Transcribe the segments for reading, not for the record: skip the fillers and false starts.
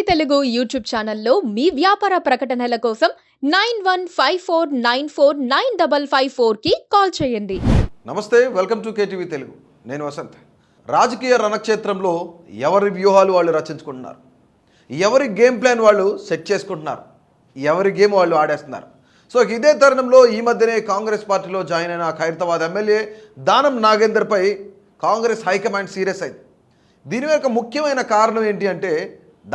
Telugu YouTube ఛానల్లో మీ వ్యాపార ప్రకటనల కోసం 9154949554 కి కాల్ చేయండి. నమస్తే, వెల్కమ్ టు కేటీవీ తెలుగు. నేను వసంత్. రాజకీయ రణక్షేత్రంలో ఎవరి వ్యూహాలు వాళ్ళు రచించుకుంటున్నారు, ఎవరి గేమ్ ప్లాన్ వాళ్ళు సెట్ చేసుకుంటున్నారు, ఎవరి గేమ్ వాళ్ళు ఆడేస్తున్నారు. సో ఇదే తరుణంలో ఈ మధ్యనే కాంగ్రెస్ పార్టీలో జాయిన్ అయిన ఖైరతాబాద్ ఎమ్మెల్యే దానం నాగేందర్పై కాంగ్రెస్ హైకమాండ్ సీరియస్ అయింది. దీని వెనుక ముఖ్యమైన కారణం ఏంటి అంటే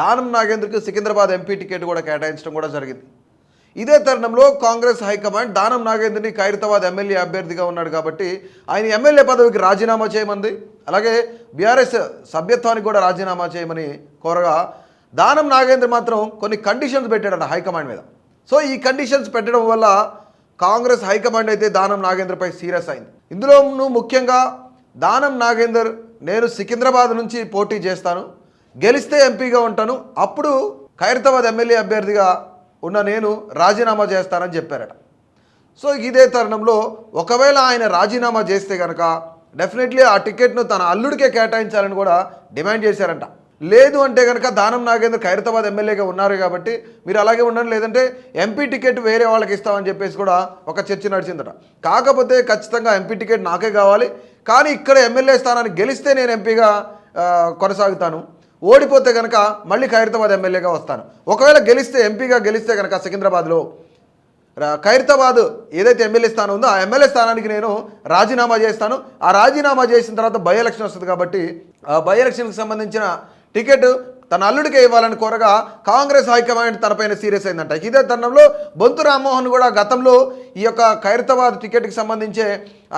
దానం నాగేందర్కి సికింద్రాబాద్ ఎంపీ టికెట్ కూడా కేటాయించడం కూడా జరిగింది. ఇదే తరుణంలో కాంగ్రెస్ హైకమాండ్ దానం నాగేందర్ని ఖైరతాబాద్ ఎమ్మెల్యే అభ్యర్థిగా ఉన్నాడు కాబట్టి ఆయన ఎమ్మెల్యే పదవికి రాజీనామా చేయమంది, అలాగే బీఆర్ఎస్ సభ్యత్వానికి కూడా రాజీనామా చేయమని కోరగా దానం నాగేందర్ మాత్రం కొన్ని కండిషన్స్ పెట్టాడన్న హైకమాండ్ మీద. సో ఈ కండిషన్స్ పెట్టడం వల్ల కాంగ్రెస్ హైకమాండ్ అయితే దానం నాగేందర్పై సీరియస్ అయింది. ఇందులోనూ ముఖ్యంగా దానం నాగేందర్ నేను సికింద్రాబాద్ నుంచి పోటీ చేస్తాను, గెలిస్తే ఎంపీగా ఉంటాను, అప్పుడు ఖైరతాబాద్ ఎమ్మెల్యే అభ్యర్థిగా ఉన్న నేను రాజీనామా చేస్తానని చెప్పారట. సో ఇదే తరుణంలో ఒకవేళ ఆయన రాజీనామా చేస్తే కనుక డెఫినెట్లీ ఆ టికెట్ను తన అల్లుడికే కేటాయించాలని కూడా డిమాండ్ చేశారంట. లేదు అంటే కనుక దానం నాగేందర్ ఖైరతాబాద్ ఎమ్మెల్యేగా ఉన్నారు కాబట్టి మీరు అలాగే ఉండండి, లేదంటే ఎంపీ టికెట్ వేరే వాళ్ళకి ఇస్తామని చెప్పేసి కూడా ఒక చర్చ నడిచిందట. కాకపోతే ఖచ్చితంగా ఎంపీ టికెట్ నాకే కావాలి, కానీ ఇక్కడ ఎమ్మెల్యే స్థానాన్ని గెలిస్తే నేను ఎంపీగా కొనసాగుతాను, ఓడిపోతే కనుక మళ్ళీ ఖైరతాబాద్ ఎమ్మెల్యేగా వస్తాను. ఒకవేళ గెలిస్తే ఎంపీగా గెలిస్తే కనుక సికింద్రాబాద్లో ఖైరతాబాద్ ఏదైతే ఎమ్మెల్యే స్థానం ఉందో ఆ ఎమ్మెల్యే స్థానానికి నేను రాజీనామా చేస్తాను. ఆ రాజీనామా చేసిన తర్వాత బై ఎలక్షన్ వస్తుంది కాబట్టి ఆ బై ఎలక్షన్కి సంబంధించిన టికెట్ తన అల్లుడికే ఇవ్వాలని కోరగా కాంగ్రెస్ హైకమాండ్ తనపైన సీరియస్ అయిందంట. ఇదే తరుణంలో బొంతు రామ్మోహన్ కూడా గతంలో ఈ యొక్క ఖైరతాబాద్ టికెట్కి సంబంధించే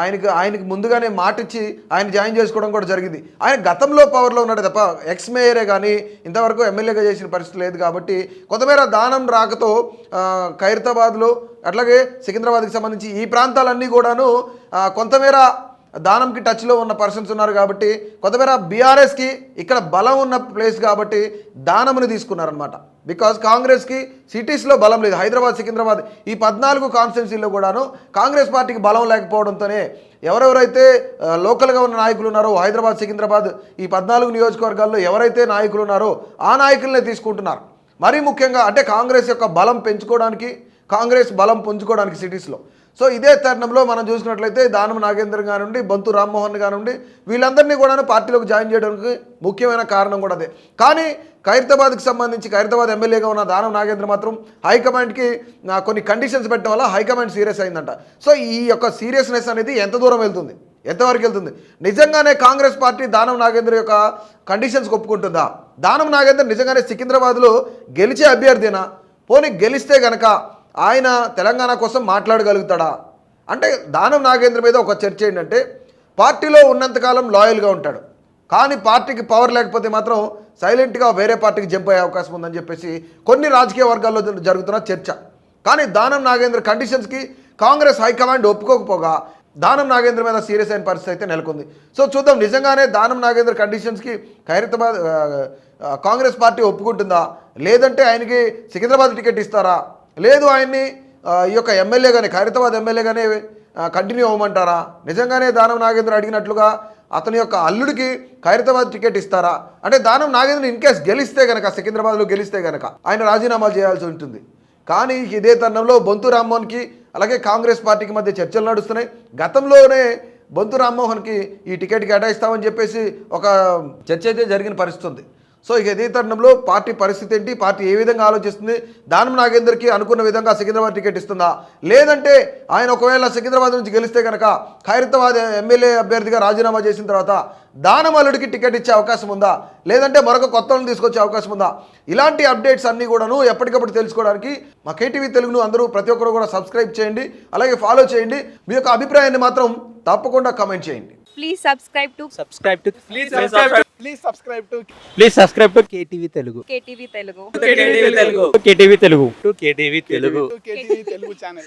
ఆయనకి ముందుగానే మాటిచ్చి ఆయన జాయిన్ చేసుకోవడం కూడా జరిగింది. ఆయన గతంలో పవర్లో ఉన్నాడు తప్ప ఎక్స్ మేయరే కానీ ఇంతవరకు ఎమ్మెల్యేగా చేసిన పరిస్థితి లేదు కాబట్టి కొంతమేర దానం రాకతో ఖైరతాబాద్లో అట్లాగే సికింద్రాబాద్కి సంబంధించి ఈ ప్రాంతాలన్నీ కూడాను కొంతమేర దానంకి టచ్లో ఉన్న పర్సన్స్ ఉన్నారు కాబట్టి కొంతమేర బీఆర్ఎస్కి ఇక్కడ బలం ఉన్న ప్లేస్ కాబట్టి దానంని తీసుకున్నారనమాట. బికాజ్ కాంగ్రెస్కి సిటీస్లో బలం లేదు. హైదరాబాద్, సికింద్రాబాద్ ఈ 14 కాన్స్టిట్యున్సీల్లో కూడాను కాంగ్రెస్ పార్టీకి బలం లేకపోవడంతోనే ఎవరెవరైతే లోకల్గా ఉన్న నాయకులు ఉన్నారో హైదరాబాద్, సికింద్రాబాద్ ఈ 14 నియోజకవర్గాల్లో ఎవరైతే నాయకులు ఉన్నారో ఆ నాయకులనే తీసుకుంటున్నారు. మరీ ముఖ్యంగా అంటే కాంగ్రెస్ యొక్క బలం పెంచుకోవడానికి, కాంగ్రెస్ బలం పుంజుకోవడానికి సిటీస్లో. సో ఇదే తరుణంలో మనం చూసినట్లయితే దానం నాగేందర్ కానివ్వండి, బొంతు రామ్మోహన్ కానివ్వండి, వీళ్ళందరినీ కూడా పార్టీలోకి జాయిన్ చేయడానికి ముఖ్యమైన కారణం కూడా అదే. కానీ ఖైరతాబాద్కి సంబంధించి ఖైరతాబాద్ ఎమ్మెల్యేగా ఉన్న దానం నాగేందర్ మాత్రం హైకమాండ్కి కొన్ని కండిషన్స్ పెట్టడం వల్ల హైకమాండ్ సీరియస్ అయిందంట. సో ఈ యొక్క సీరియస్నెస్ అనేది ఎంత దూరం వెళ్తుంది, ఎంతవరకు వెళ్తుంది? నిజంగానే కాంగ్రెస్ పార్టీ దానం నాగేందర్ యొక్క కండిషన్స్ ఒప్పుకుంటుందా? దానం నాగేందర్ నిజంగానే సికింద్రాబాద్లో గెలిచే అభ్యర్థినా? పోనీ గెలిస్తే కనుక ఆయన తెలంగాణ కోసం మాట్లాడగలుగుతాడా? అంటే దానం నాగేంద్ర మీద ఒక చర్చ ఏంటంటే పార్టీలో ఉన్నంతకాలం లాయల్గా ఉంటాడు, కానీ పార్టీకి పవర్ లేకపోతే మాత్రం సైలెంట్గా వేరే పార్టీకి జంప్ అయ్యే అవకాశం ఉందని చెప్పేసి కొన్ని రాజకీయ వర్గాల్లో జరుగుతున్న చర్చ. కానీ దానం నాగేంద్ర కండిషన్స్కి కాంగ్రెస్ హైకమాండ్ ఒప్పుకోకపోగా దానం నాగేంద్ర మీద సీరియస్ అయిన పరిస్థితి అయితే నెలకొంది. సో చూద్దాం, నిజంగానే దానం నాగేంద్ర కండిషన్స్కి ఖైరతాబాద్ కాంగ్రెస్ పార్టీ ఒప్పుకుంటుందా, లేదంటే ఆయనకి సికింద్రాబాద్ టికెట్ ఇస్తారా, లేదు ఆయన్ని ఈ యొక్క ఎమ్మెల్యేగానే ఖైరతాబాద్ ఎమ్మెల్యేగానే కంటిన్యూ అవ్వమంటారా? నిజంగానే దానం నాగేంద్ర అడిగినట్లుగా అతని యొక్క అల్లుడికి ఖైరతాబాద్ టికెట్ ఇస్తారా? అంటే దానం నాగేంద్ర ఇన్ కేస్ గెలిస్తే కనుక, సికింద్రాబాద్లో గెలిస్తే కనుక ఆయన రాజీనామాలు చేయాల్సి ఉంటుంది. కానీ ఇదే తరుణంలో బొంతు రామ్మోహన్కి అలాగే కాంగ్రెస్ పార్టీకి మధ్య చర్చలు నడుస్తున్నాయి. గతంలోనే బొంతు రామ్మోహన్కి ఈ టికెట్ కేటాయిస్తామని చెప్పేసి ఒక చర్చ అయితే జరిగిన పరిస్థితి ఉంది. సో ఇదే తరుణంలో పార్టీ పరిస్థితి ఏంటి, పార్టీ ఏ విధంగా ఆలోచిస్తుంది, దానం నాగేందర్కి అనుకున్న విధంగా సికింద్రాబాద్ టికెట్ ఇస్తుందా, లేదంటే ఆయన ఒకవేళ సికింద్రాబాద్ నుంచి గెలిస్తే కనుక ఖైరతాబాద్ ఎమ్మెల్యే అభ్యర్థిగా రాజీనామా చేసిన తర్వాత దానం అల్లుడికి టికెట్ ఇచ్చే అవకాశం ఉందా, లేదంటే మరొక కొత్త వాళ్ళని తీసుకొచ్చే అవకాశం ఉందా? ఇలాంటి అప్డేట్స్ అన్నీ కూడాను ఎప్పటికప్పుడు తెలుసుకోవడానికి మా కేటీవీ తెలుగును అందరూ ప్రతి ఒక్కరు కూడా సబ్స్క్రైబ్ చేయండి, అలాగే ఫాలో చేయండి. మీ యొక్క అభిప్రాయాన్ని మాత్రం తప్పకుండా కామెంట్ చేయండి. Please subscribe to KTV Telugu. KTV Telugu. KTV Telugu channel.